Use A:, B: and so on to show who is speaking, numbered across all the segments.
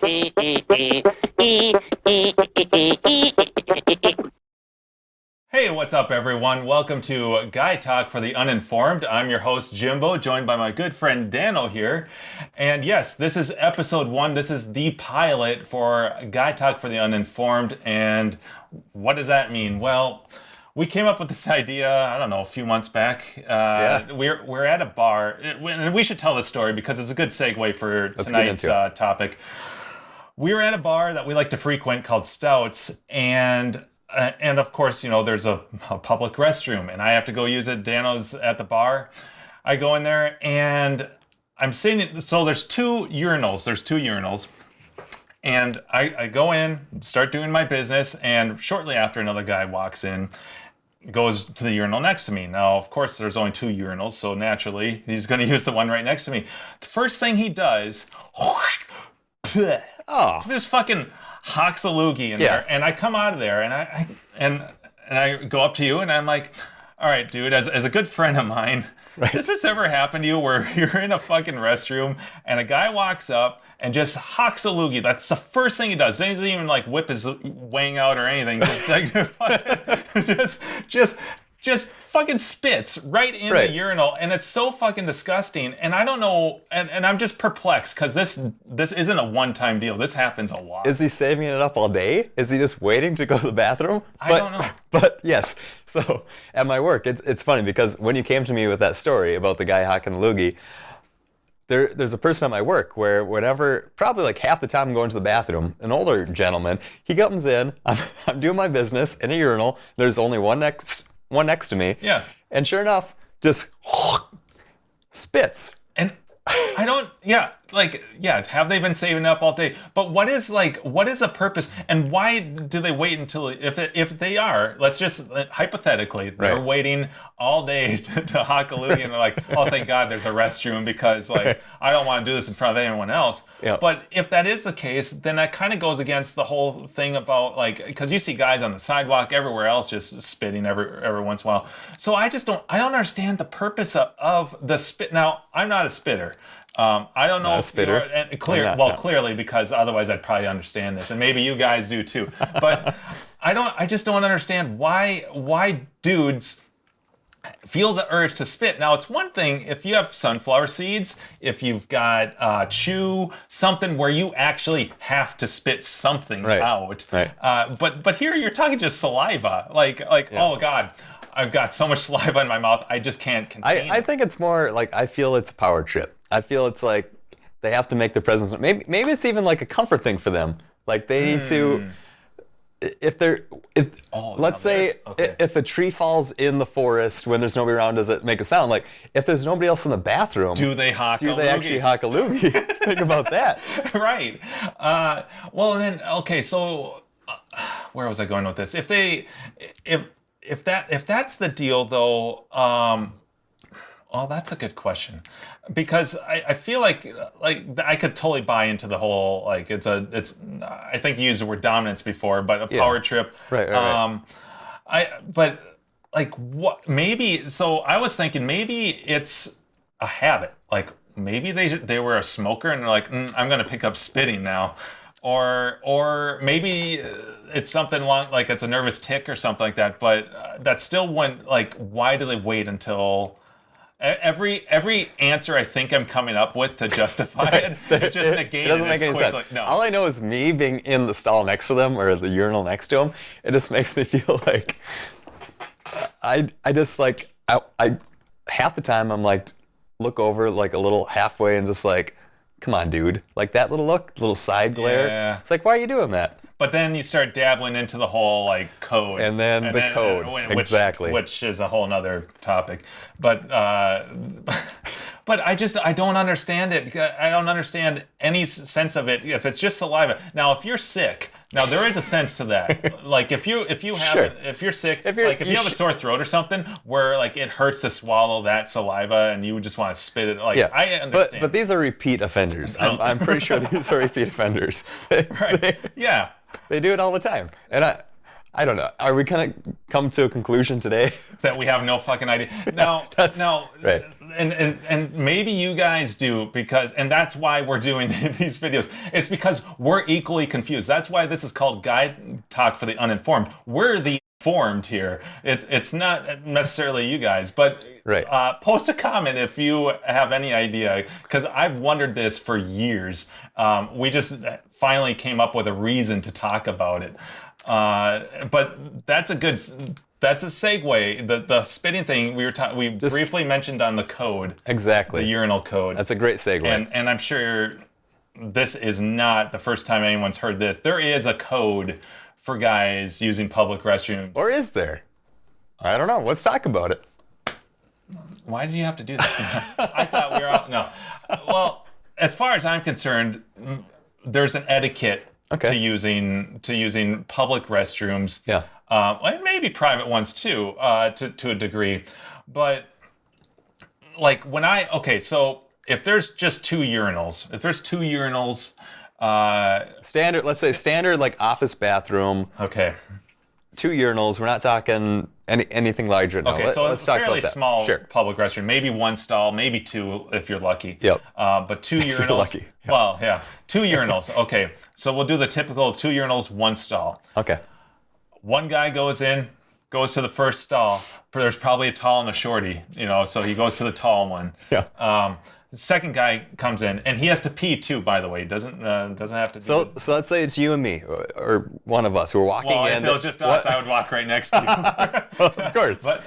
A: Hey, what's up, everyone? Welcome to Guy Talk for the Uninformed. I'm your host, Jimbo, joined by my good friend Dano here. And yes, this is episode 1. This is the pilot for Guy Talk for the Uninformed. And what does that mean? Well, we came up with this idea, I don't know, a few months back. We're at a bar, and we should tell this story because it's a good segue for tonight's topic. We were at a bar that we like to frequent called Stouts, and of course, you know, there's a public restroom, and I have to go use it. Dano's at the bar. I go in there, and I'm sitting. So there's two urinals. And I go in, start doing my business, and shortly after, another guy walks in, goes to the urinal next to me. Now, of course, there's only 2 urinals, so naturally, he's going to use the one right next to me. The first thing he does, just fucking hocks a loogie in there, and I come out of there, and I go up to you, and I'm like, all right, dude, as a good friend of mine, Has this ever happened to you where you're in a fucking restroom and a guy walks up and just hocks a loogie? That's the first thing he does. Doesn't even like whip his wang out or anything. Just fucking spits right in the urinal, and it's so fucking disgusting. And I don't know, and I'm just perplexed because this isn't a one-time deal. This happens a lot.
B: Is he saving it up all day? Is he just waiting to go to the bathroom?
A: I don't know.
B: But yes, so at my work, it's funny because when you came to me with that story about the guy hocking the loogie, there's a person at my work where whenever, probably like half the time I'm going to the bathroom, an older gentleman, he comes in, I'm doing my business in a urinal, there's only one next to me.
A: Yeah.
B: And sure enough, just spits.
A: And I don't, have they been saving up all day? But what is the purpose? And why do they wait until, if they are, let's just, hypothetically, they're waiting all day to hock a loogie, and they're like, oh, thank God there's a restroom because, I don't want to do this in front of anyone else. Yep. But if that is the case, then that kind of goes against the whole thing about, because you see guys on the sidewalk, everywhere else, just spitting every once in a while. So I don't understand the purpose of the spit. Now, I'm not a spitter. I don't know if you're clearly, because otherwise I'd probably understand this, and maybe you guys do too. But I just don't understand why dudes feel the urge to spit. Now, it's one thing if you have sunflower seeds, if you've got chew, something where you actually have to spit something out. Right. But here you're talking just saliva, oh God, I've got so much saliva in my mouth, I just can't contain it.
B: I think it's more like, I feel it's a power trip. I feel it's like they have to make their presence. Maybe it's even like a comfort thing for them. Like they need to, let's say if a tree falls in the forest when there's nobody around, does it make a sound? Like if there's nobody else in the bathroom,
A: do they
B: actually hock a loogie? Think about that.
A: Right. So where was I going with this? If that's the deal though, that's a good question, because I feel like I could totally buy into the whole I think you used the word dominance before, but a power trip. Right. So I was thinking maybe it's a habit. Like maybe they were a smoker and they're like, I'm going to pick up spitting now. Or maybe it's something like it's a nervous tick or something like that. But that's still why do they wait until every answer I think I'm coming up with to justify it just negated.
B: It doesn't make any sense.
A: No.
B: All I know is me being in the stall next to them or the urinal next to them. It just makes me feel like I half the time I'm like look over like a little halfway and just like, come on, dude. Like that little side glare. Yeah. It's like, why are you doing that?
A: But then you start dabbling into the whole code.
B: And then the code. Exactly.
A: Which is a whole nother topic. But I don't understand it. I don't understand any sense of it if it's just saliva. Now, if you're sick, there is a sense to that. Like if you're sick, if you have a sore throat or something where it hurts to swallow that saliva and you just want to spit it. I understand.
B: But these are repeat offenders. I'm pretty sure these are repeat offenders.
A: Right.
B: They do it all the time. And I don't know. Are we gonna come to a conclusion today?
A: That we have no fucking idea. Now,
B: right.
A: And maybe you guys do, and that's why we're doing these videos. It's because we're equally confused. That's why this is called Guide Talk for the Uninformed. We're the informed here. It's not necessarily you guys, but post a comment if you have any idea, because I've wondered this for years. We just finally came up with a reason to talk about it. But that's a segue. The spitting thing we briefly mentioned on the code.
B: Exactly.
A: The urinal code.
B: That's a great segue.
A: And I'm sure this is not the first time anyone's heard this. There is a code for guys using public restrooms.
B: Or is there? I don't know. Let's talk about it.
A: Why did you have to do that? I thought we were all... No. Well, as far as I'm concerned, there's an etiquette to using public restrooms.
B: Yeah.
A: And maybe private ones too, to a degree. But like so if there's just two urinals,
B: standard, let's say standard like office bathroom.
A: Okay.
B: 2 urinals. We're not talking anything larger. No.
A: Okay, so
B: let's
A: it's
B: talk
A: fairly
B: about that.
A: small
B: Sure.
A: public restroom. Maybe 1 stall, maybe 2 if you're lucky.
B: Yep.
A: But 2 urinals.
B: If you're lucky. Yep.
A: Well, yeah, 2 urinals. Okay, so we'll do the typical 2 urinals, 1 stall.
B: Okay.
A: One guy goes to the first stall. There's probably a tall and a shorty, so he goes to the tall one.
B: Yeah.
A: The second guy comes in, and he has to pee too, by the way. Doesn't have to.
B: So let's say it's you and me, or one of us who are walking in.
A: Well, if it was just us, I would walk right next to you.
B: Well, of course.
A: But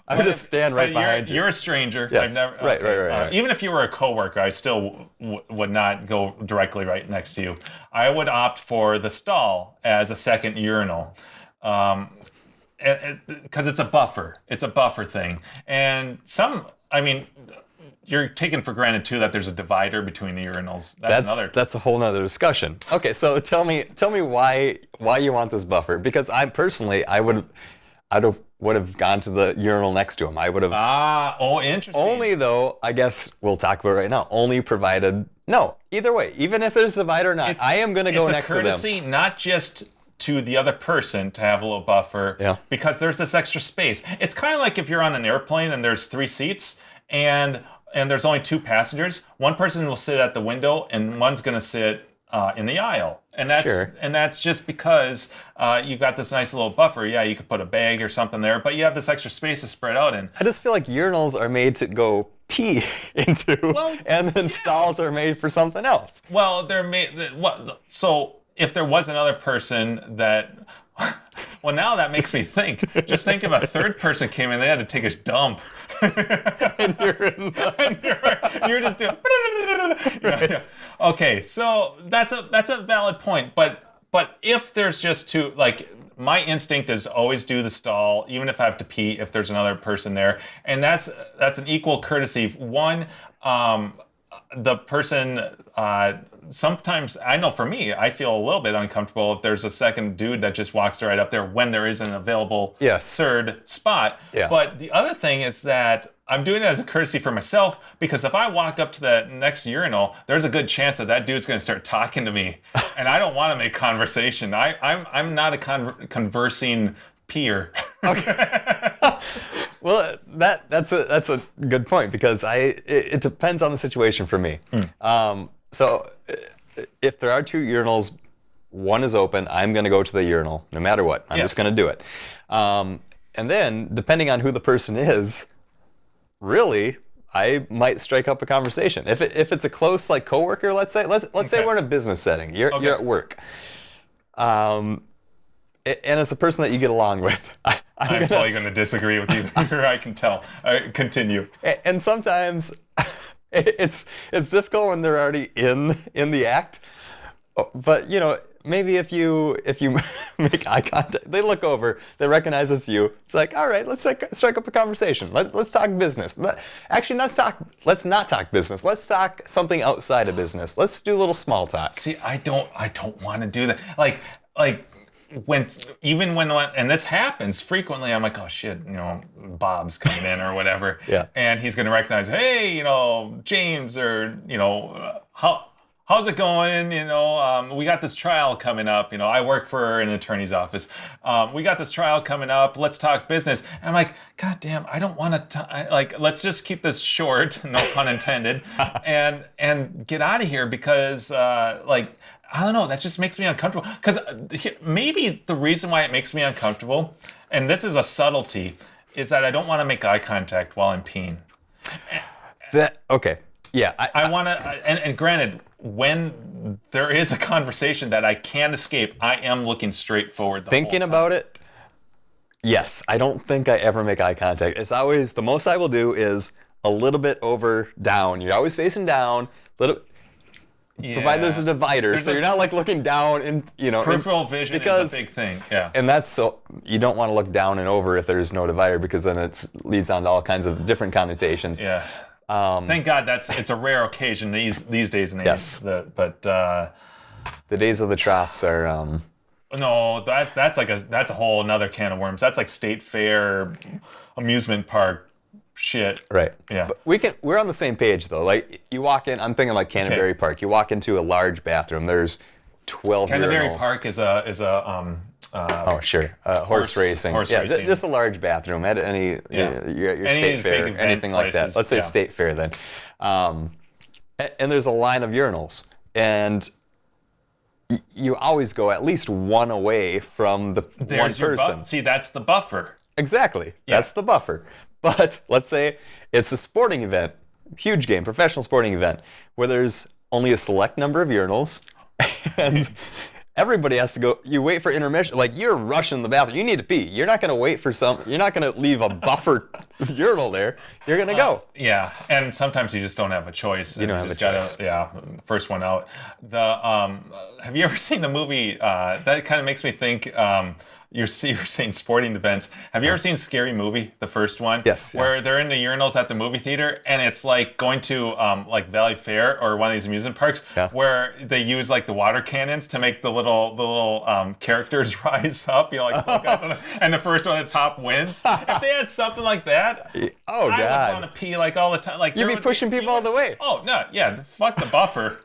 B: I would just stand right behind you.
A: You're a stranger.
B: Yes.
A: Right. Even if you were a coworker, I still would not go directly right next to you. I would opt for the stall as a second urinal. Because it's a buffer. It's a buffer thing. And you're taking for granted too that there's a divider between the urinals.
B: That's a whole nother discussion. Okay, so tell me why you want this buffer? Because I would have gone to the urinal next to him. I would have.
A: Interesting.
B: Only though, I guess we'll talk about it right now. Only provided. No, either way, even if there's a divider or not, I am going to go next to them.
A: It's a courtesy, not just to the other person to have a little buffer.
B: Yeah.
A: Because there's this extra space. It's kind of like if you're on an airplane and there's 3 seats and there's only 2 passengers. One person will sit at the window and one's going to sit in the aisle. And that's just because you've got this nice little buffer. Yeah, you could put a bag or something there, but you have this extra space to spread out in.
B: I just feel like urinals are made to go pee into, and then stalls are made for something else.
A: Well, they're made. So if there was another person that. Well, now that makes me think. Just think if a third person came in, they had to take a dump.
B: And
A: you're just doing. Right. Okay, so that's a valid point. But if there's just 2, like my instinct is to always do the stall, even if I have to pee, if there's another person there, and that's an equal courtesy. One, the person. Sometimes, I know for me, I feel a little bit uncomfortable if there's a second dude that just walks right up there when there is an available third spot.
B: Yeah.
A: But the other thing is that I'm doing it as a courtesy for myself, because if I walk up to that next urinal, there's a good chance that dude's going to start talking to me, and I don't want to make conversation. I'm not a conversing peer. Okay.
B: Well, that's a good point, because it depends on the situation for me. So if there are 2 urinals, one is open, I'm going to go to the urinal no matter what. I'm just going to do it. And then, depending on who the person is, really, I might strike up a conversation. If it's a close coworker, let's say we're in a business setting. You're at work. And it's a person that you get along with.
A: I'm totally going to disagree with you. I can tell. Continue.
B: And sometimes it's difficult when they're already in the act. But maybe if you make eye contact, they look over, they recognize it's you. It's like, all right, let's strike up a conversation. Let's talk business. Actually, let's not talk business. Let's talk something outside of business. Let's do a little small talk.
A: See, I don't want to do that. Like when and this happens frequently, I'm like, oh shit, Bob's coming in or whatever.
B: Yeah.
A: And he's gonna recognize, hey, James, or how's it going? We got this trial coming up. I work for an attorney's office. We got this trial coming up. Let's talk business. And I'm like, God damn, I don't want to, let's just keep this short, no pun intended, and get out of here because, I don't know, that just makes me uncomfortable. Because maybe the reason why it makes me uncomfortable, and this is a subtlety, is that I don't want to make eye contact while I'm peeing.
B: Okay. Yeah.
A: I want to, and granted, when there is a conversation that I can't escape, I am looking straight forward the whole time.
B: Thinking about it, yes. I don't think I ever make eye contact. It's always, the most I will do is a little bit over, down. You're always facing down, provided there's a divider, so you're not like looking down and,
A: peripheral vision is a big thing. Yeah.
B: And that's so, you don't want to look down and over if there's no divider because then it leads on to all kinds of different connotations.
A: Yeah. Thank God it's a rare occasion these days and age.
B: Yes.
A: But
B: the days of the troughs are.
A: No, that's a whole another can of worms. That's like state fair, amusement park shit.
B: Right.
A: Yeah.
B: But we're on the same page though. Like you walk in, I'm thinking like Canterbury Park. You walk into a large bathroom. There's 12
A: Canterbury
B: urinals.
A: Park is a
B: oh sure, horse racing.
A: Racing.
B: Just a large bathroom at any your state fair, anything like that. Let's say state fair then. And there's a line of urinals, and you always go at least one away from the one person.
A: See, that's the buffer.
B: Exactly, that's the buffer. But let's say it's a sporting event, huge game, professional sporting event, where there's only a select number of urinals, and everybody has to go. You wait for intermission. Like you're rushing the bathroom. You need to pee. You're not going to wait for you're not going to leave a buffer urinal there. You're going to go.
A: Yeah, and sometimes you just don't have a choice.
B: You don't have a choice.
A: First one out. Have you ever seen the movie? That kind of makes me think. You're saying sporting events. Have you ever seen Scary Movie, the first one?
B: Yes.
A: Where they're in the urinals at the movie theater, and it's like going to like Valley Fair or one of these amusement parks, where they use like the water cannons to make the little characters rise up. And the first one at the top wins. If they had something like that,
B: I would
A: want to pee like all the time. Like
B: you'd be pushing people all the way.
A: Oh no, yeah, fuck the buffer.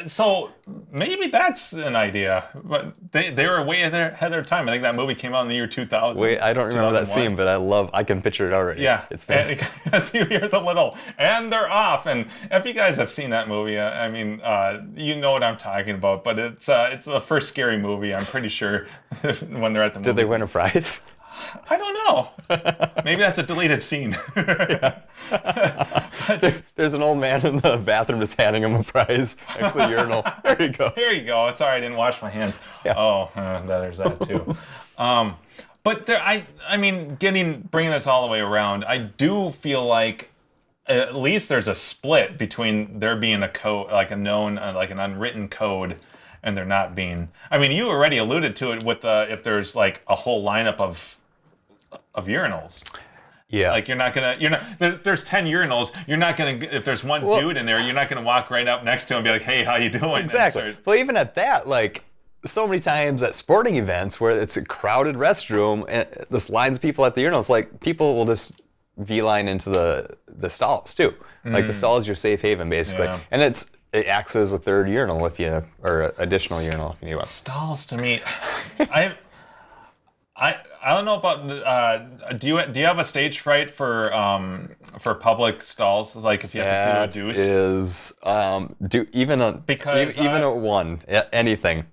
A: So maybe that's an idea. But they were way ahead of their time. I think that movie came out in the year 2000.
B: Wait, I don't remember that scene, but I can picture it already.
A: Yeah.
B: It's fantastic.
A: As you hear the little, and they're off. And if you guys have seen that movie, I mean, you know what I'm talking about. But it's the first Scary Movie, I'm pretty sure, when they're at the movie.
B: Did they win a prize?
A: I don't know. Maybe that's a deleted scene.
B: There's an old man in the bathroom just handing him a prize next to the urinal. There you go.
A: Here you go. Sorry, I didn't wash my hands.
B: Yeah.
A: Oh, there's that too. But I mean, bringing this all the way around, I do feel like at least there's a split between there being a code, like a known, like an unwritten code, and there not being. I mean, you already alluded to it with if there's like a whole lineup of urinals.
B: Yeah.
A: Like there's 10 urinals. You're not gonna, if there's one dude in there, you're not gonna walk right up next to him and be like, hey, how you doing?
B: Exactly. Well, even at that, like so many times at sporting events where it's a crowded restroom and this lines of people at the urinals, like people will just V-line into the stalls too. Like the stall is your safe haven basically. Yeah. And it acts as a third urinal or additional urinal if you need one.
A: Stalls to me, I don't know about. Do you have a stage fright for public stalls? Like if you have to do a deuce?
B: Is even at one anything.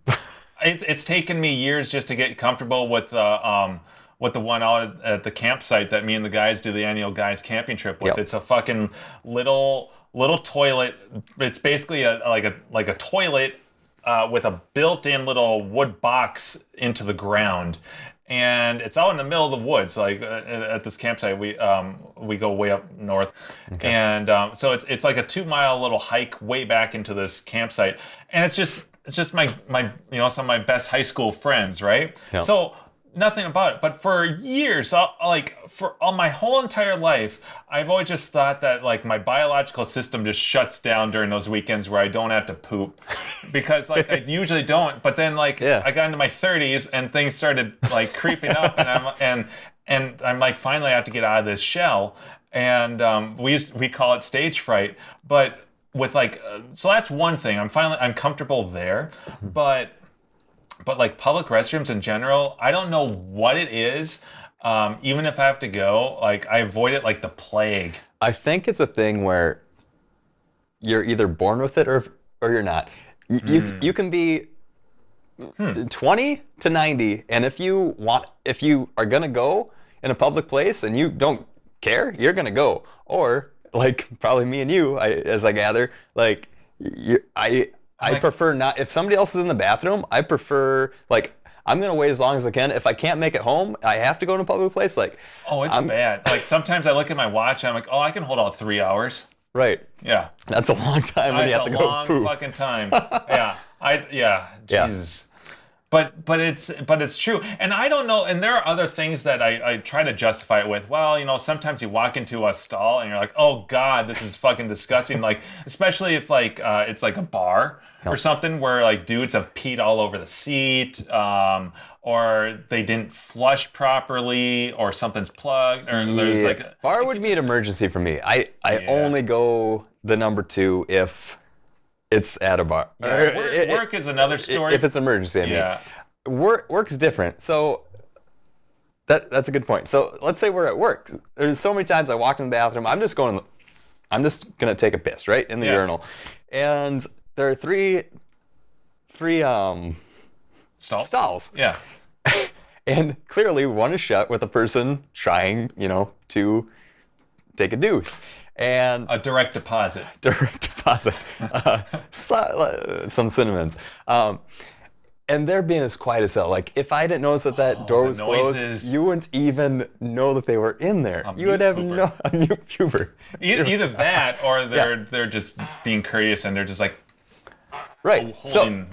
A: It's taken me years just to get comfortable with the one out at the campsite that me and the guys do the annual guys camping trip with. Yep. It's a fucking little toilet. It's basically like a toilet with a built-in little wood box into the ground. And it's out in the middle of the woods, like at this campsite. We go way up north, okay. And so it's like a 2-mile little hike way back into this campsite, and it's just my some of my best high school friends, right? Yep. So nothing about it. But for years, for all my whole entire life, I've always just thought that like my biological system just shuts down during those weekends where I don't have to poop, because like I usually don't. But then I got into my 30s and things started like creeping up, and I'm like finally I have to get out of this shell, and we call it stage fright, but with like so that's one thing. I'm comfortable there, but like public restrooms in general, I don't know what it is. Even if I have to go, like I avoid it like the plague.
B: I think it's a thing where you're either born with it or you're not. You can be 20 to 90, and if you are gonna go in a public place and you don't care, you're gonna go. Or like probably me and you, as I gather, like I prefer not. If somebody else is in the bathroom, I prefer like I'm gonna wait as long as I can. If I can't make it home, I have to go to a public place. Like
A: it's bad. Like sometimes I look at my watch and I'm like, oh, I can hold out 3 hours.
B: Right.
A: Yeah.
B: That's a long time when you have to go poop.
A: That's a long fucking time. Jesus. But it's true. And I don't know, and there are other things that I try to justify it with. Well, sometimes you walk into a stall and you're like, oh God, this is fucking disgusting. Like, especially if like it's like a bar or something where like dudes have peed all over the seat, or they didn't flush properly, or something's plugged, or there's like
B: bar would be an emergency for me. I only go the number 2 if it's at a bar.
A: Yeah, work is another story.
B: If it's emergency, I mean. Work's different. So that's a good point. So let's say we're at work. There's so many times I walk in the bathroom. I'm just gonna take a piss right in the urinal, and there are three stalls.
A: Yeah.
B: And clearly one is shut with a person trying, to take a deuce. And
A: a direct deposit.
B: Some synonyms. And they're being as quiet as hell. Like, if I didn't notice that door was closed, you wouldn't even know that they were in there. You would have a mute puber.
A: Either that, or they're just being courteous and they're just like,
B: right. So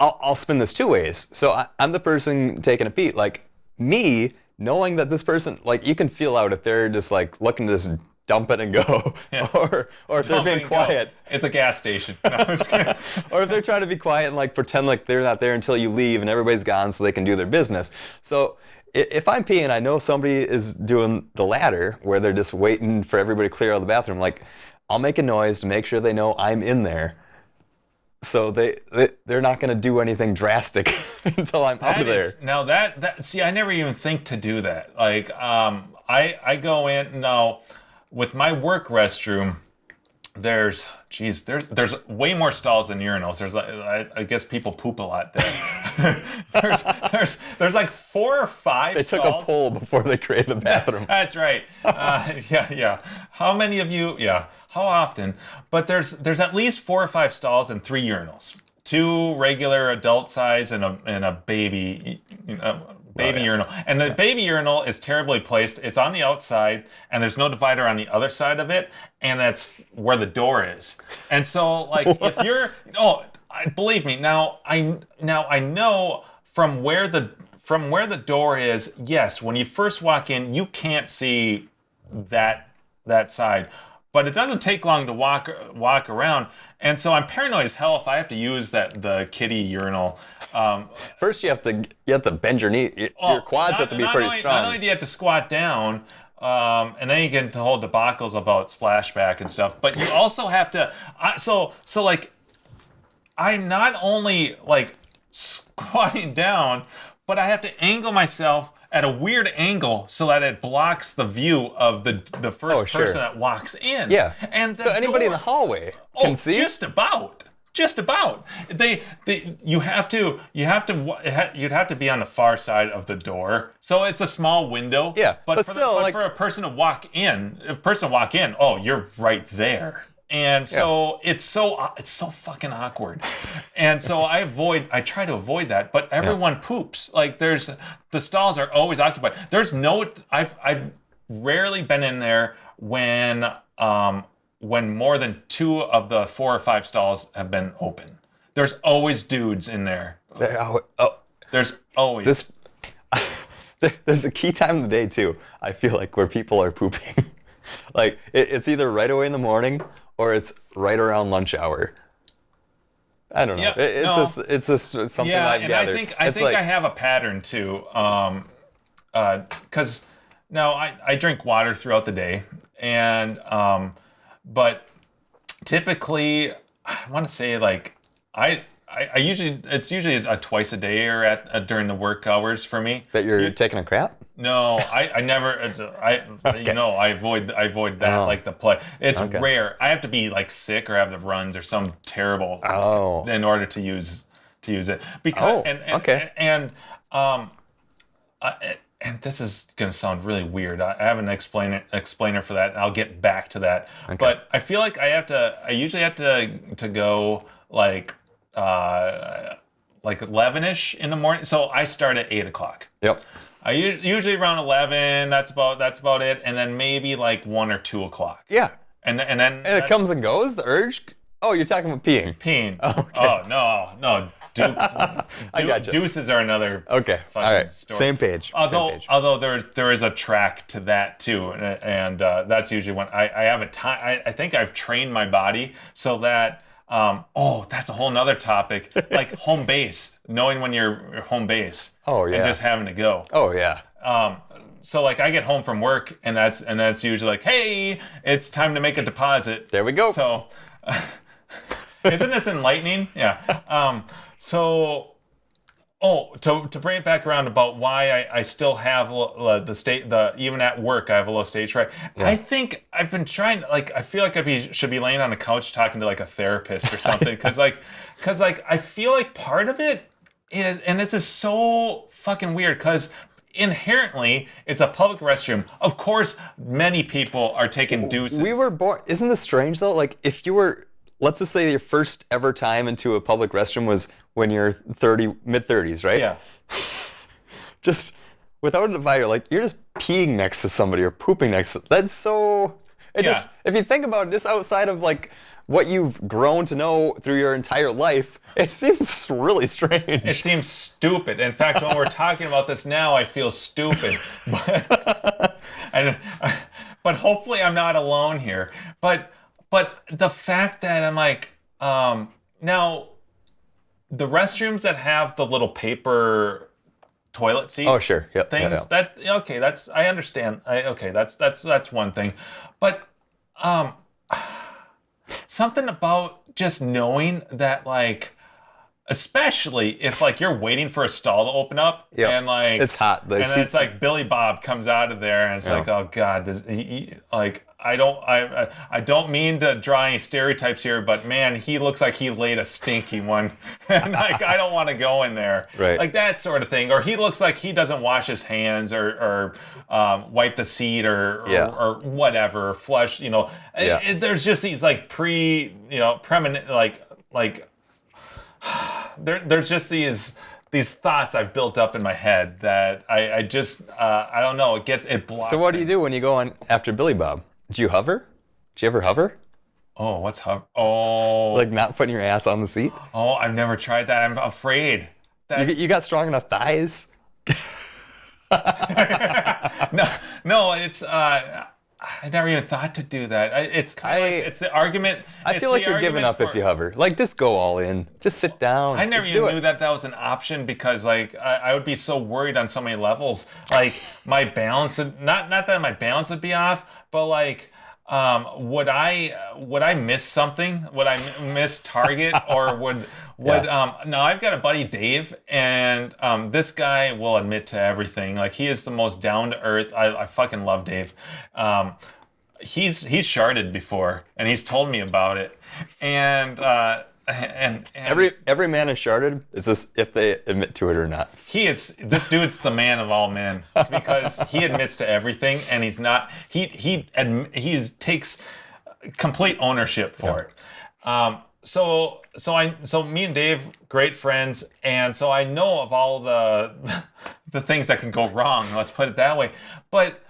B: I'll spin this 2 ways. So I'm the person taking a pee. Like, me knowing that this person, like, you can feel out if they're just like looking to just dump it and go, or if they're being quiet.
A: It's a gas station. No, I'm just kidding.
B: Or if they're trying to be quiet and like pretend like they're not there until you leave and everybody's gone so they can do their business. So if I'm peeing, I know somebody is doing the latter where they're just waiting for everybody to clear out of the bathroom. Like, I'll make a noise to make sure they know I'm in there. So they're not going to do anything drastic until I'm out of there.
A: Now see, I never even think to do that. Like, I go in now with my work restroom. There's way more stalls than urinals. There's I guess people poop a lot there. there's like 4 or 5
B: They
A: stalls.
B: took a poll before they created the bathroom.
A: That's right. Yeah. How many of you? Yeah. How often? But there's at least 4 or 5 stalls and 3 urinals. 2 regular adult size and a baby. Urinal. And the baby urinal is terribly placed. It's on the outside, and there's no divider on the other side of it, and that's where the door is. And so, like, if you're, believe me, now I know from where the door is. Yes, when you first walk in, you can't see that side, but it doesn't take long to walk around. And so I'm paranoid as hell if I have to use the kiddie urinal.
B: First, you have to bend your knee. Your quads have to be pretty strong.
A: Not only do you have to squat down, and then you get into whole debacles about splashback and stuff, but you also have to. So like, I'm not only like squatting down, but I have to angle myself at a weird angle so that it blocks the view of the first person that walks in.
B: Yeah.
A: And
B: so anybody in the hallway can see?
A: Just about. You'd have to be on the far side of the door. So it's a small window.
B: Yeah.
A: But
B: still,
A: for a person to walk in, oh, you're right there. And so it's so fucking awkward. And so I try to avoid that, but everyone poops. Like, the stalls are always occupied. I've rarely been in there when more than 2 of the 4 or 5 stalls have been open. There's always dudes in there. There's always.
B: There's a key time of the day too, I feel like, where people are pooping. Like, it's either right away in the morning or it's right around lunch hour. I don't know.
A: Yeah,
B: it's just something I've gathered.
A: I think I have a pattern too. Because now I drink water throughout the day, and but typically, I want to say like I usually it's usually a twice a day or during the work hours for me.
B: That you're taking a crap?
A: No, I never
B: Okay.
A: you know I avoid that like the play. It's
B: Okay.
A: rare. I have to be like sick or have the runs or some terrible in order to use it because
B: okay.
A: and this is going to sound really weird. I have an explainer for that, and I'll get back to that.
B: Okay.
A: But I feel like I usually have to go like 11ish in the morning. So I start at 8 o'clock.
B: Yep.
A: I usually around 11. That's about it, and then maybe like 1 or 2 o'clock.
B: Yeah.
A: And then
B: it comes and goes. The urge. Oh, you're talking about peeing.
A: Peeing.
B: Okay.
A: Oh no.
B: I gotcha.
A: Deuces are another.
B: Okay. All right.
A: Story.
B: Same page.
A: Although there is a track to that too, and that's usually when I have a time. I think I've trained my body so that. That's a whole nother topic. Like home base, knowing when you're home base.
B: Oh yeah.
A: And just having to go.
B: Oh yeah.
A: So like I get home from work, and that's usually like, hey, it's time to make a deposit.
B: There we go.
A: So, isn't this enlightening? Yeah. To bring it back around about why I still have even at work I have a low stage fright. Yeah. I think I've been trying, like, I feel like should be laying on a couch talking to like a therapist or something, because I feel like part of it is, and this is so fucking weird, because inherently it's a public restroom. Of course, many people are taking deuces.
B: We were born. Isn't this strange though? Like if you were, let's just say your first ever time into a public restroom was when you're mid-30s, right?
A: Yeah.
B: Just without a divider, like you're just peeing next to somebody or pooping next to. That's so. Just, if you think about it, just outside of like what you've grown to know through your entire life, it seems really strange.
A: It seems stupid. In fact, when we're talking about this now, I feel stupid. But hopefully I'm not alone here. But the fact that I'm like, now, the restrooms that have the little paper toilet seat.
B: Oh sure, yep.
A: Things that's I understand. That's one thing, but something about just knowing that, like, especially if like you're waiting for a stall to open up, and like
B: it's hot,
A: and then it's like Billy Bob comes out of there, and it's like, oh god, this like. I don't mean to draw any stereotypes here, but man, he looks like he laid a stinky one, and like I don't want to go in there,
B: right?
A: Like that sort of thing. Or he looks like he doesn't wash his hands or wipe the seat or whatever, flush. There's just these like preeminent like there's just these thoughts I've built up in my head that I just I don't know, it blocks.
B: So what do you do when you go on after Billy Bob? Do you hover? Do you ever hover?
A: Oh, what's hover? Oh.
B: Like not putting your ass on the seat?
A: Oh, I've never tried that. I'm afraid.
B: You got strong enough thighs?
A: No, it's I never even thought to do that. It's kind of it's the argument.
B: I feel like you're giving up if you hover. Like just go all in. Just sit down.
A: I never even knew that was an option, because like I would be so worried on so many levels. Like my balance, not that my balance would be off, but like would I miss something? Would I miss target, or would no, I've got a buddy Dave, and this guy will admit to everything. Like he is the most down to earth. I fucking love Dave. He's sharded before, and he's told me about it. And
B: every man is sharded. Is this if they admit to it or not?
A: This dude's the man of all men, because he admits to everything, and he's not. He takes complete ownership for it. So me and Dave, great friends, and so I know of all the things that can go wrong. Let's put it that way. But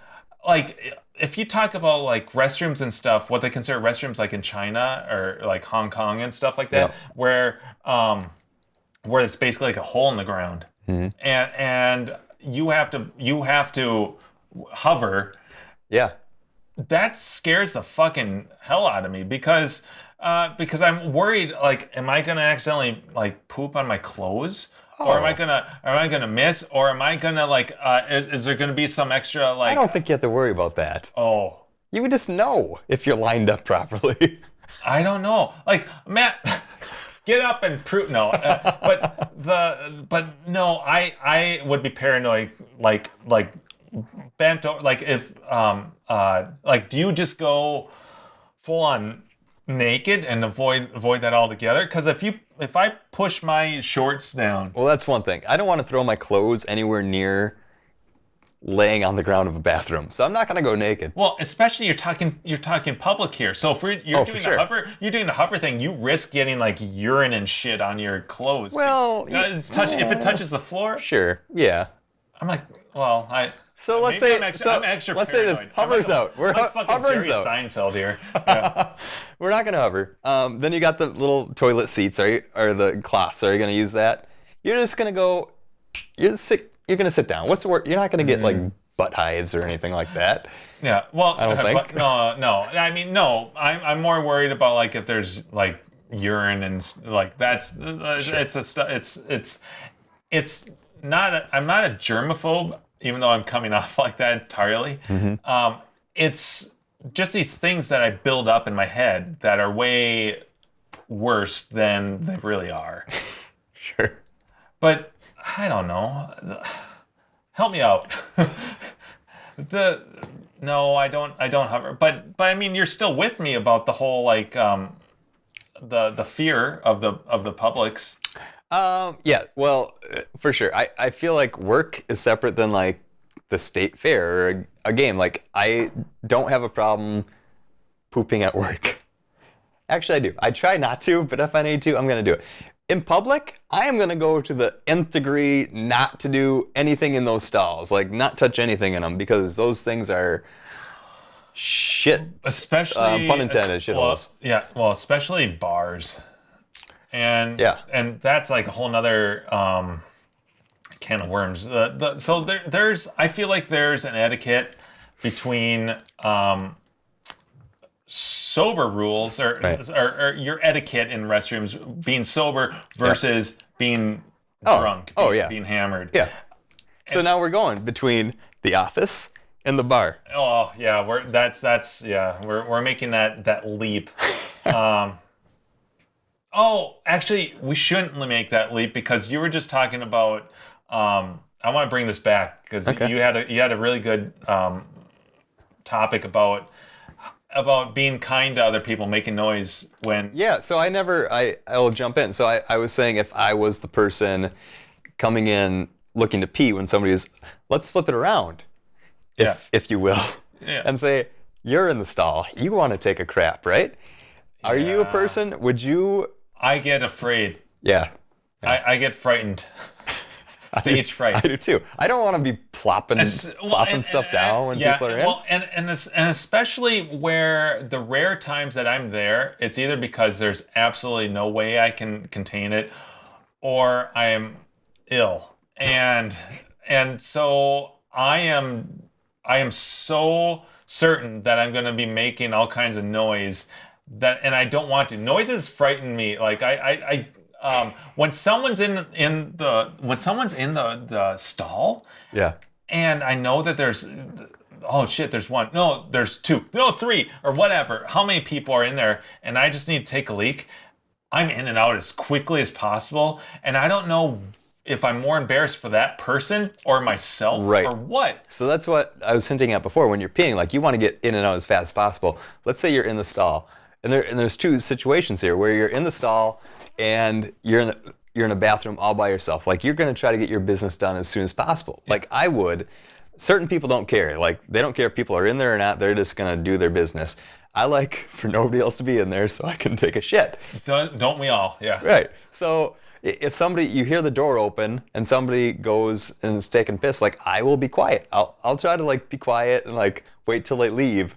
A: like, if you talk about like restrooms and stuff, what they consider restrooms, like in China or like Hong Kong and stuff like that, where it's basically like a hole in the ground, and you have to hover.
B: Yeah.
A: That scares the fucking hell out of me, because I'm worried, like, am I gonna accidentally like poop on my clothes? Or am I gonna miss? Or am I gonna like? Is there gonna be some extra like?
B: I don't think you have to worry about that.
A: Oh,
B: You would just know if you're lined up properly.
A: I don't know. Like, Matt, get up and prove no. But no, I would be paranoid. Like bent over. Like if like do you just go full on naked and avoid that altogether? Because if I push my shorts down,
B: Well, that's one thing. I don't want to throw my clothes anywhere near laying on the ground of a bathroom, so I'm not gonna go naked.
A: well, especially you're talking public here. So if you're doing
B: sure.
A: the hover thing, you risk getting like urine and shit on your clothes.
B: Well,
A: if it touches the floor,
B: sure, yeah.
A: I'm like, well,
B: So let's
A: maybe
B: say,
A: I'm extra
B: let's say this
A: paranoid.
B: hovers out. We're
A: I'm like fucking
B: hovering's
A: Jerry
B: out.
A: Seinfeld here. Yeah.
B: We're not gonna hover. Then you got the little toilet seats, or the cloths. Are you gonna use that? You're just gonna go. You're gonna sit down. What's the word? You're not gonna get like butt hives or anything like that.
A: Yeah, well,
B: I don't think.
A: But no. I mean, no. I'm more worried about like if there's like urine and like that's
B: Sure.
A: it's not. I'm not a germaphobe, even though I'm coming off like that entirely. It's just these things that I build up in my head that are way worse than they really are.
B: Sure.
A: But I don't know. Help me out. No, I don't hover. But I mean, you're still with me about the whole like the fear of the Publix.
B: Yeah. Well, for sure. I feel like work is separate than like the state fair or a game. Like I don't have a problem pooping at work. Actually, I do. I try not to, but if I need to, I'm gonna do it. In public, I am going to go to the nth degree not to do anything in those stalls, like not touch anything in them, because those things are shit.
A: Especially
B: pun intended, shitholes.
A: Yeah, well, especially bars. And
B: Yeah.
A: and that's like a whole nother can of worms. So there's I feel like there's an etiquette between sober rules or your etiquette in restrooms being sober versus being drunk, being hammered.
B: Yeah. So now we're going between the office and the bar.
A: Oh yeah, we're making that leap. Actually, we shouldn't make that leap because you were just talking about. I want to bring this back because you had a really good topic about being kind to other people, making noise when...
B: Yeah, so I'll jump in. So I was saying if I was the person coming in looking to pee when somebody's, let's flip it around, if you will, and say, you're in the stall, you want to take a crap, right? Are you a person, would you...
A: I get afraid.
B: Yeah.
A: I get frightened. Stage fright.
B: I do too. I don't want to be plopping stuff down when people are in.
A: Well, and especially where the rare times that I'm there, it's either because there's absolutely no way I can contain it, or I am ill, and so I am so certain that I'm going to be making all kinds of noise and I don't want to. Noises frighten me. Like when someone's in the stall, and I know that there's there's one, no, there's two, no, three, or whatever, how many people are in there, and I just need to take a leak, I'm in and out as quickly as possible, and I don't know if I'm more embarrassed for that person or myself or what.
B: So that's what I was hinting at before. When you're peeing, like you want to get in and out as fast as possible. Let's say you're in the stall, and there's two situations here where you're in the stall and you're in a bathroom all by yourself. Like you're going to try to get your business done as soon as possible. Yeah. Like I would. Certain people don't care. Like they don't care if people are in there or not. They're just going to do their business. I like for nobody else to be in there so I can take a shit.
A: Don't we all? Yeah.
B: Right. So if you hear the door open and somebody goes and is taking piss, like I will be quiet. I'll try to like be quiet and like wait till they leave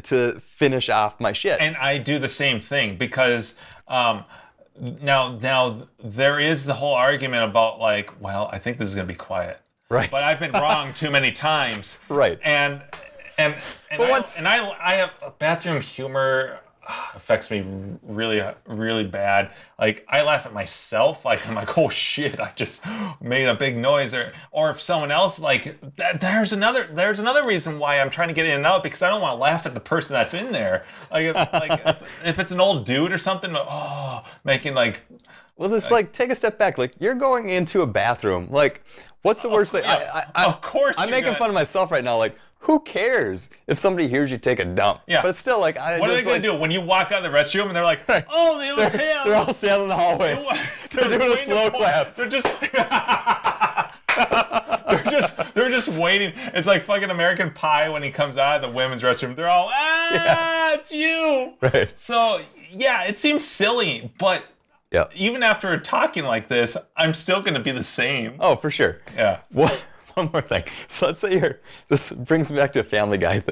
B: to finish off my shit.
A: And I do the same thing because now there is the whole argument about like, well, I think this is going to be quiet.
B: Right.
A: But I've been wrong too many times.
B: Right.
A: And I have a bathroom humor. affects me really, really bad. Like I laugh at myself. Like I'm like, oh shit, I just made a big noise. Or if someone else like there's another reason why I'm trying to get in and out, because I don't want to laugh at the person that's in there. If it's an old dude or something, making like.
B: Well, this take a step back. Like you're going into a bathroom. Like, what's the worst thing?
A: Of course,
B: I'm making fun of myself right now. Like, who cares if somebody hears you take a dump?
A: Yeah.
B: But it's still what
A: are they gonna do when you walk out of the restroom and they're like, oh, they was him.
B: They're all standing in the hallway. They're doing a slow clap.
A: They're just. They're just waiting. It's like fucking American Pie when he comes out of the women's restroom. They're all, it's you.
B: Right.
A: So yeah, it seems silly, but.
B: Yeah.
A: Even after talking like this, I'm still going to be the same.
B: Oh, for sure.
A: Yeah.
B: One more thing. So let's say this brings me back to a Family Guy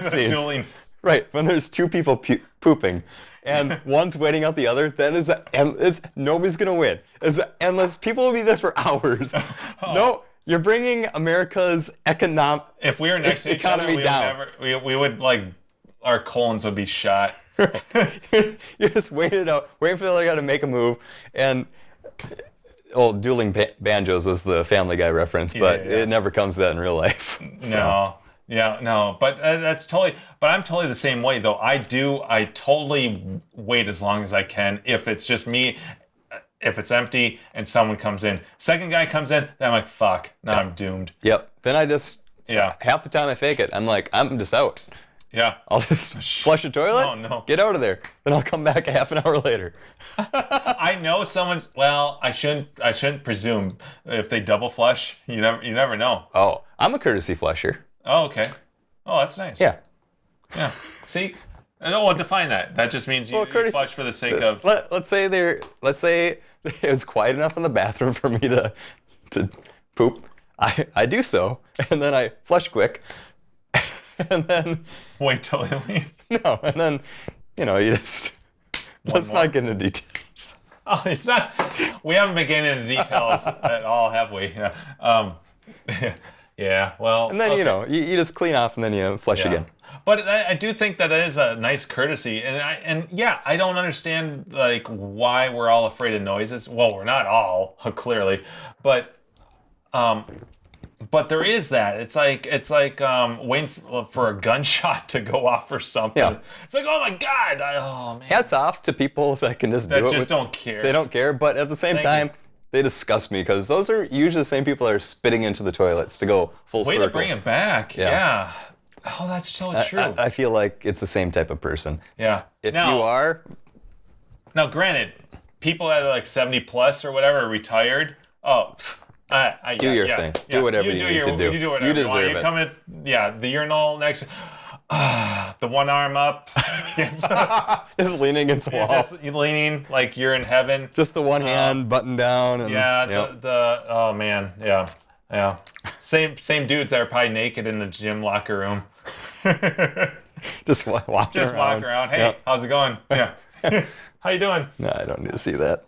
B: scene.
A: Dueling.
B: Right. When there's two people pooping and one's waiting out the other, then nobody's going to win. It's endless. People will be there for hours. No, you're bringing America's
A: If we were next to each other, we would like, our colons would be shot.
B: You just waiting for the other guy to make a move, and dueling banjos was the Family Guy reference, but it never comes to that in real life. So.
A: No, but that's totally. But I'm totally the same way though. I totally wait as long as I can. If it's just me, if it's empty and someone comes in, second guy comes in, then I'm like, fuck, now I'm doomed.
B: Yep. Then I just half the time I fake it. I'm like, I'm just out.
A: Yeah.
B: I'll just flush the toilet.
A: Oh, no.
B: Get out of there. Then I'll come back a half an hour later.
A: I know someone's. Well, I shouldn't presume if they double flush. You never know.
B: Oh, I'm a courtesy flusher.
A: Oh, okay. Oh, that's nice.
B: Yeah.
A: Yeah. See, I don't want to define that. That just means you flush for the sake of.
B: Let's say it was quiet enough in the bathroom for me to poop. I do so, and then I flush quick. And then
A: wait till they leave.
B: No, and then you just let's not get into details.
A: Oh, it's not. We haven't been getting into details at all, have we? Yeah. Well.
B: And then you just clean off and then you flush again.
A: But I do think that is a nice courtesy, and I don't understand like why we're all afraid of noises. Well, we're not all clearly, but. But there is that. It's like waiting for a gunshot to go off or something.
B: Yeah.
A: It's like, oh my God. Oh man.
B: Hats off to people that can just do it.
A: That just don't care.
B: They don't care, but at the same time, they disgust me because those are usually the same people that are spitting into the toilets to go full circle.
A: Way to bring it back. Yeah. Oh, that's so true.
B: I feel like it's the same type of person.
A: Yeah.
B: If you are.
A: Now, granted, people that are like 70 plus or whatever are retired. Oh.
B: Do your thing. Do whatever you need to do.
A: You do whatever
B: you deserve it.
A: You come in, the urinal next, the one arm up.
B: Just leaning against the wall.
A: Just leaning like you're in heaven.
B: Just the one hand buttoned down. And,
A: oh man, yeah. Same dudes that are probably naked in the gym locker room.
B: Just walk around.
A: Hey, how's it going? Yeah. How you doing?
B: No, I don't need to see that.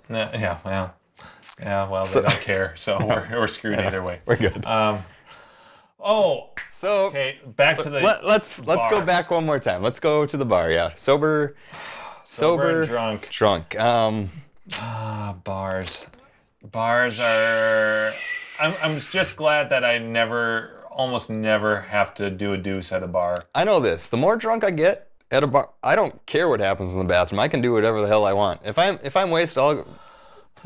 A: Yeah, well, they don't care, so we're screwed either way.
B: We're good.
A: Okay, back to the
B: let's go back one more time. Let's go to the bar. Yeah, sober,
A: and
B: drunk.
A: Bars. Bars are. I'm just glad that I almost never have to do a deuce at a bar.
B: I know this. The more drunk I get at a bar, I don't care what happens in the bathroom. I can do whatever the hell I want. If I'm wasted, I'll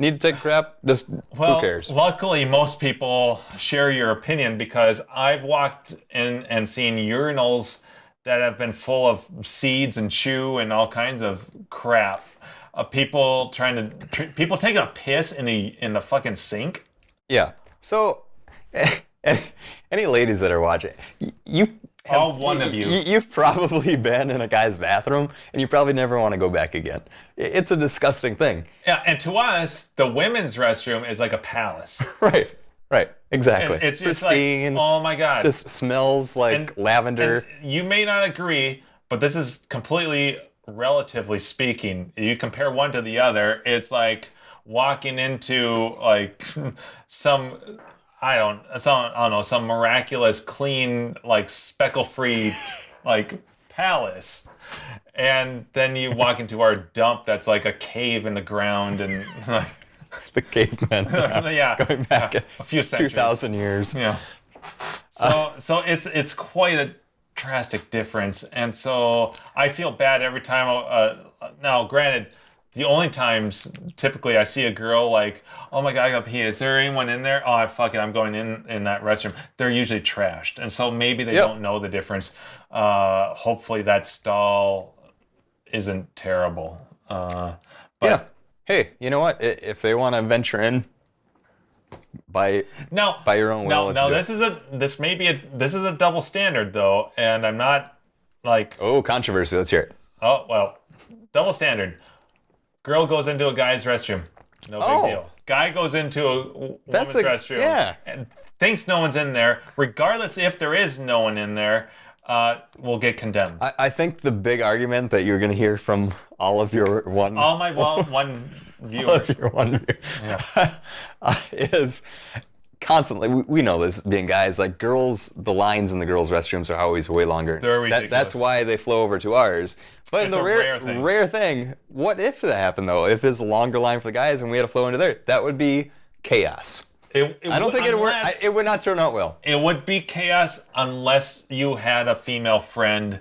B: need to take a crap? Who cares?
A: Luckily, most people share your opinion because I've walked in and seen urinals that have been full of seeds and chew and all kinds of crap. People taking a piss in the fucking sink.
B: Yeah. So, any ladies that are watching,
A: one of you.
B: You've probably been in a guy's bathroom, and you probably never want to go back again. It's a disgusting thing.
A: Yeah, and to us, the women's restroom is like a palace.
B: Right, exactly.
A: And it's
B: pristine.
A: Just like, oh my God.
B: Just smells like lavender.
A: And you may not agree, but this is completely relatively speaking. You compare one to the other, it's like walking into like some miraculous, clean, like speckle-free, like palace. And then you walk into our dump that's like a cave in the ground, and like
B: The cavemen.
A: yeah,
B: Going back
A: a few centuries.
B: 2,000 years.
A: Yeah. So it's quite a drastic difference, and so I feel bad every time. Now, granted, the only times typically I see a girl like, oh my god, I gotta pee. Is there anyone in there? Oh, fuck it, I'm going in that restroom. They're usually trashed, and so maybe they don't know the difference. Hopefully that stall isn't terrible. But
B: Yeah. Hey, you know what? If they want to venture in by your own will,
A: no, this is a double standard though, and I'm not like,
B: oh, controversy. Let's hear it.
A: oh well, double standard. Girl goes into a guy's restroom, no big deal. Guy goes into a woman's restroom, and thinks no one's in there. Regardless if there is no one in there, will get condemned.
B: I think the big argument that you're going to hear from all of your one
A: viewers,
B: is constantly. We know this being guys, like girls. The lines in the girls' restrooms are always way longer.
A: They're ridiculous.
B: That's why they flow over to ours. But in the rare thing, what if that happened though? If it's a longer line for the guys and we had to flow into there, that would be chaos. I don't think it would work. It would not turn out well.
A: It would be chaos unless you had a female friend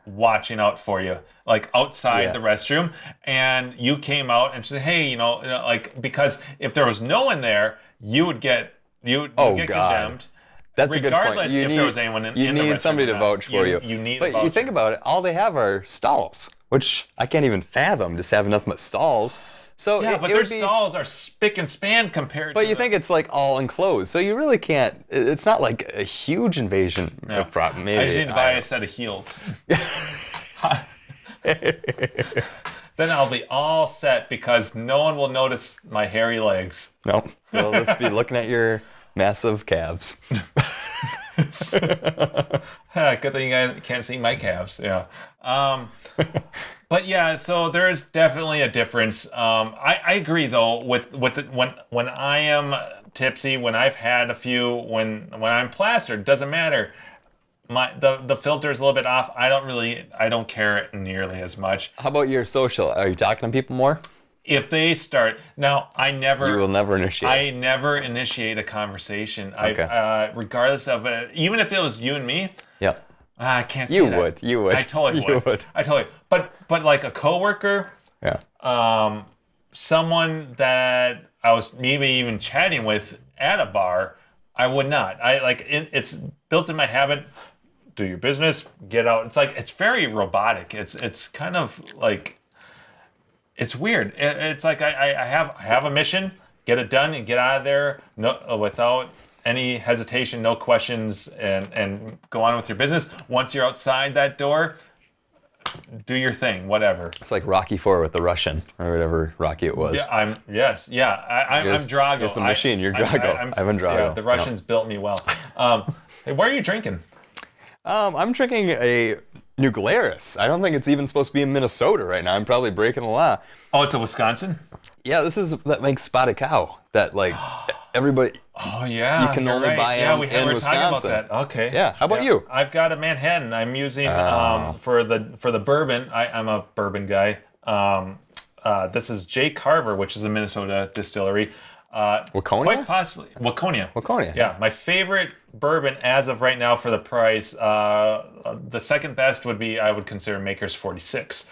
A: watching out for you, like outside the restroom, and you came out and she said, "Hey, like, because if there was no one there, you would get condemned."
B: That's a good point.
A: If there was anyone in the restroom,
B: you need somebody to vouch for you. But you think about it, all they have are stalls, which I can't even fathom just having nothing but stalls. So
A: yeah, but their stalls are spick and span compared.
B: But you think it's like all enclosed, so you really can't. It's not like a huge invasion of problem. Maybe
A: I just need to buy a set of heels. Then I'll be all set because no one will notice my hairy legs.
B: No, they'll just be looking at your massive calves.
A: Good thing you guys can't see my calves. Yeah. But yeah, so there's definitely a difference. I agree though with when I am tipsy, when I've had a few, when I'm plastered, doesn't matter. The filter is a little bit off. I don't care nearly as much.
B: How about your social? Are you talking to people more?
A: If they start now,
B: You will never initiate.
A: I never initiate a conversation.
B: Okay.
A: Regardless of it, even if it was you and me.
B: Yeah.
A: I can't say
B: that. You would.
A: I totally would. I totally. But like a coworker.
B: Yeah.
A: Someone that I was maybe even chatting with at a bar, I would not. It's built in my habit. Do your business. Get out. It's very robotic. It's kind of like. It's weird. It's like I have a mission. Get it done and get out of there. No, without any hesitation, no questions, and go on with your business. Once you're outside that door, do your thing, whatever.
B: It's like Rocky IV with the Russian, or whatever Rocky it was.
A: Yeah, I'm Drago.
B: You're the machine. You're Drago. I'm Drago.
A: Yeah, the Russians built me well. Hey, what are you drinking?
B: I'm drinking a New Glarus. I don't think it's even supposed to be in Minnesota right now. I'm probably breaking the law.
A: Oh, it's a Wisconsin?
B: Yeah, that makes Spotted Cow. That like everybody.
A: Oh yeah,
B: you can only buy them in Wisconsin.
A: Talking about that. Okay.
B: Yeah. How about you?
A: I've got a Manhattan. I'm using for the bourbon. I'm a bourbon guy. This is J. Carver, which is a Minnesota distillery.
B: Waconia?
A: Quite possibly.
B: Waconia.
A: Yeah, my favorite bourbon as of right now for the price. The second best would be, I would consider Maker's 46.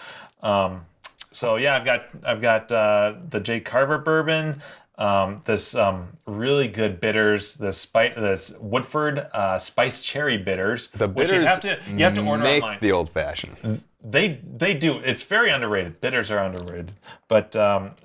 A: So yeah, I've got the J. Carver bourbon. This really good bitters. This Woodford spiced cherry bitters.
B: The bitters
A: you have to order
B: make
A: online.
B: The old fashioned.
A: They do. It's very underrated. Bitters are underrated. But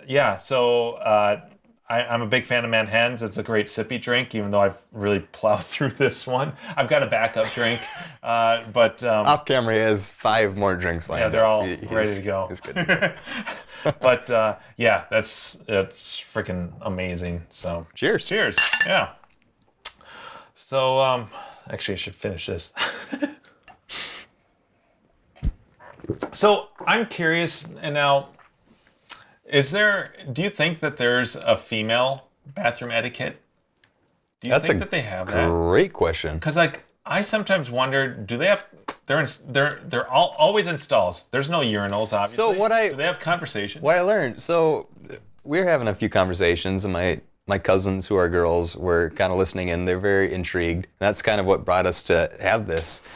A: yeah, so. I'm a big fan of Manhattans. It's a great sippy drink, even though I've really plowed through this one. I've got a backup drink, but
B: off camera he has 5 more drinks lined up.
A: Yeah, they're all ready to go.
B: He's good.
A: But yeah, it's freaking amazing. So
B: cheers.
A: Yeah. So actually, I should finish this. So I'm curious, and now. Do you think that there's a female bathroom etiquette? Do you think that they have that?
B: Great question.
A: Because I sometimes wonder, do they have they're all always in stalls. There's no urinals, obviously.
B: So
A: do they have conversations?
B: What I learned, so we're having a few conversations, and my cousins who are girls were kind of listening in. They're very intrigued. That's kind of what brought us to have this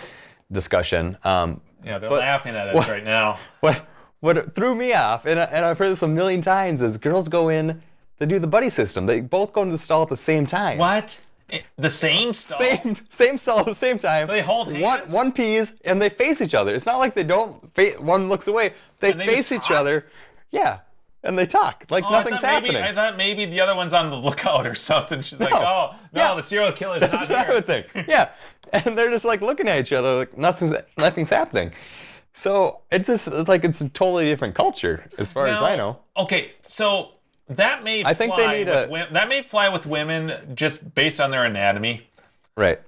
B: discussion.
A: Yeah, they're laughing at us right now.
B: What threw me off, and I've heard this a million times, is girls go in, they do the buddy system. They both go into the stall at the same time.
A: What? The same stall?
B: Same stall at the same time.
A: They hold hands?
B: One pees, and they face each other. It's not like they don't, one looks away. They face each other. Yeah. And they talk like nothing's happening.
A: I thought maybe the other one's on the lookout or something. She's like, oh, no, the serial killer's not here.
B: That's what I would think. Yeah. And they're just like looking at each other like nothing's happening. So it's a totally different culture as far as I know.
A: Okay, so that may fly with women just based on their anatomy.
B: Right.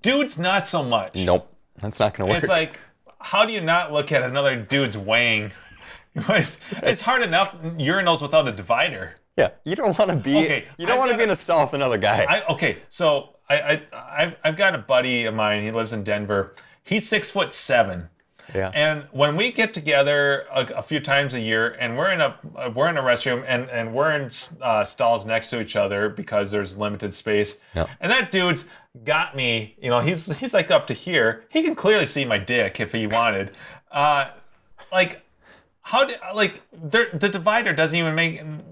A: Dudes, not so much.
B: Nope. That's not going to work.
A: It's like, how do you not look at another dude's wang? It's hard enough urinals without a divider.
B: Yeah, you don't want to be. You don't want to be in a stall with another guy.
A: So I've got a buddy of mine. He lives in Denver. He's 6'7".
B: Yeah.
A: And when we get together a few times a year, and we're in a restroom, and we're in stalls next to each other because there's limited space.
B: Yeah.
A: And that dude's got me. You know, he's like up to here. He can clearly see my dick if he wanted. The divider doesn't even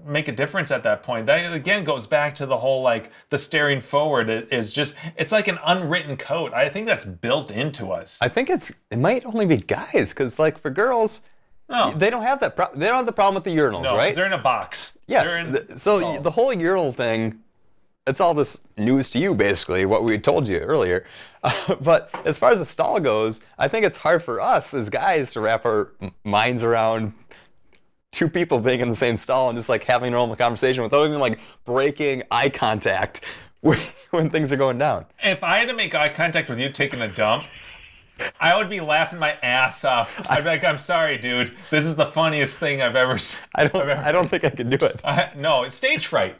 A: make a difference at that point. That again goes back to the whole like the staring forward is just, it's like an unwritten code. I think that's built into us.
B: I think it might only be guys, because like for girls, they don't have that they don't have the problem with the urinals, right?
A: They're in a box.
B: Yes. So the whole urinal thing, it's all this news to you, basically, what we told you earlier. But as far as the stall goes, I think it's hard for us as guys to wrap our minds around two people being in the same stall and just like having a normal conversation without even like breaking eye contact when things are going down.
A: If I had to make eye contact with you taking a dump, I would be laughing my ass off. I'd be like, I'm sorry, dude. This is the funniest thing I've ever seen.
B: I don't think I could do it.
A: No, it's stage fright.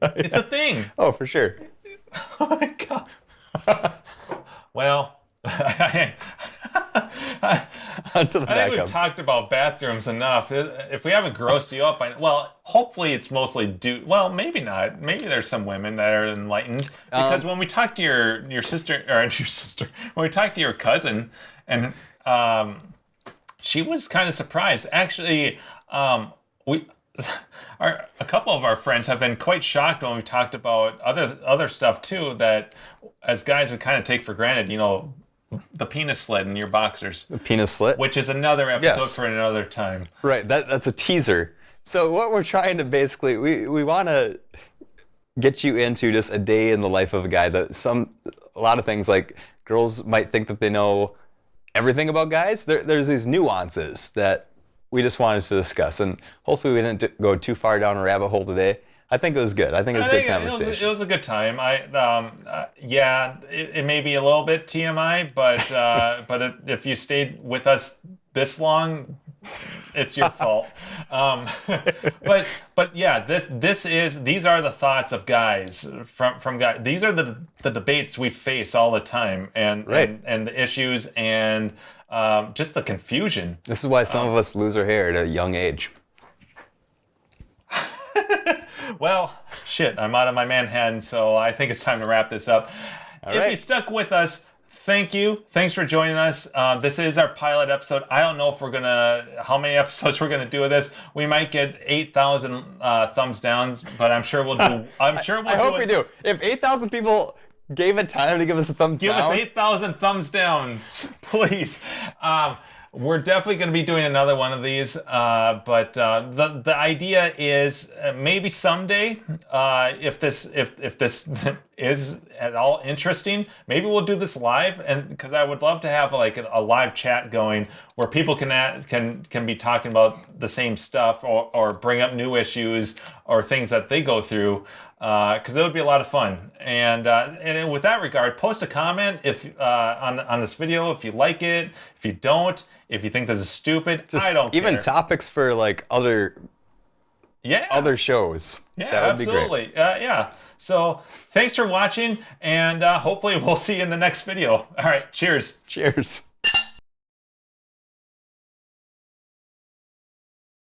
A: It's a thing.
B: Oh, for sure.
A: Oh my God. Well, I think we've talked about bathrooms enough. If we haven't grossed you up, hopefully it's mostly dude. Well, maybe not. Maybe there's some women that are enlightened. Because when we talked to your sister, when we talked to your cousin, and she was kind of surprised. Actually, a couple of our friends have been quite shocked when we talked about other stuff too, that as guys we kind of take for granted, you know, the penis slit in your boxers.
B: The penis slit?
A: Which is another episode for another time.
B: Right, that's a teaser. So what we're trying to basically, we want to get you into just a day in the life of a guy. A lot of things, like girls might think that they know everything about guys. There's these nuances that we just wanted to discuss, and hopefully we didn't go too far down a rabbit hole today. I think it was good. I think it was a good conversation.
A: It was a good time. It may be a little bit TMI, but if you stayed with us this long, it's your fault. But yeah, these are the thoughts of guys from guys. These are the debates we face all the time, and the issues and just the confusion.
B: This is why some of us lose our hair at a young age.
A: Well, shit, I'm out of my Manhattan, so I think it's time to wrap this up. If you stuck with us, thank you. Thanks for joining us. This is our pilot episode. I don't know if how many episodes we're gonna do with this. We might get 8,000 thumbs downs, but I'm sure we'll do. I hope
B: we do. If 8,000 people gave it time to give us a thumbs down,
A: give us 8,000 thumbs down, please. We're definitely going to be doing another one of these, but the idea is maybe someday, if this is at all interesting, maybe we'll do this live, and because I would love to have like a live chat going where people can be talking about the same stuff or bring up new issues or things that they go through, because it would be a lot of fun. And with that regard, post a comment on this video if you like it, if you don't. If you think this is stupid, I don't care.
B: Even topics for like other other shows.
A: Yeah,
B: that would be
A: absolutely.
B: great.
A: Yeah. So thanks for watching, and hopefully we'll see you in the next video. All right. Cheers.
B: Cheers.